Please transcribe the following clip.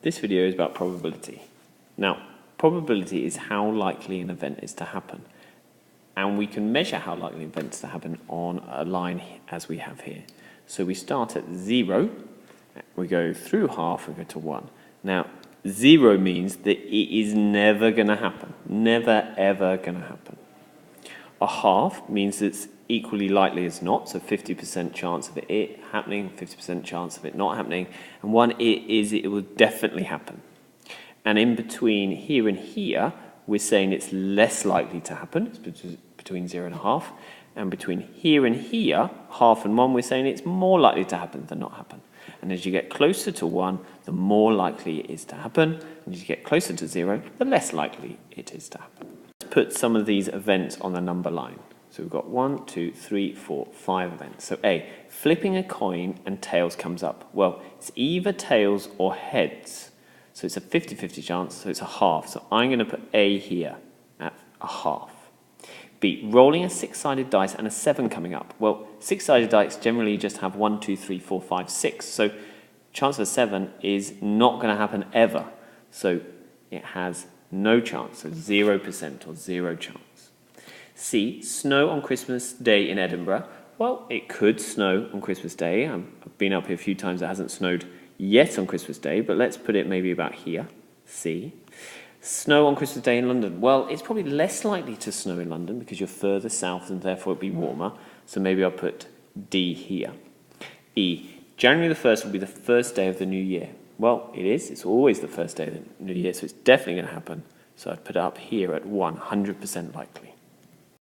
This video is about probability. Now, probability is how likely an event is to happen. And we can measure how likely an event is to happen on a line as we have here. So we start at 0, we go through half, we go to 1. Now, 0 means that it is never going to happen. Never, ever going to happen. A half means it's equally likely as not, so 50% chance of it happening, 50% chance of it not happening, and 1 it will definitely happen. And in between here and here, we're saying it's less likely to happen, it's between 0 and a half, and between here and here, half and 1, we're saying it's more likely to happen than not happen. And as you get closer to 1, the more likely it is to happen, and as you get closer to 0, the less likely it is to happen. Let's put some of these events on the number line. So we've got 1, 2, 3, 4, 5 events. So A, flipping a coin and tails comes up. Well, it's either tails or heads. So it's a 50-50 chance, so it's a half. So I'm going to put A here at a half. B, rolling a 6-sided dice and a 7 coming up. Well, 6-sided dice generally just have 1, 2, 3, 4, 5, 6. So chance of a 7 is not going to happen ever. So it has no chance, so 0% or 0 chance. C, snow on Christmas Day in Edinburgh. Well, it could snow on Christmas Day. I've been up here a few times. It hasn't snowed yet on Christmas Day, but let's put it maybe about here. C. Snow on Christmas Day in London. Well, it's probably less likely to snow in London because you're further south and therefore it'll be warmer. So maybe I'll put D here. E. January the 1st will be the first day of the new year. Well, it is. It's always the first day of the new year, so it's definitely going to happen. So I'd put it up here at 100% likely.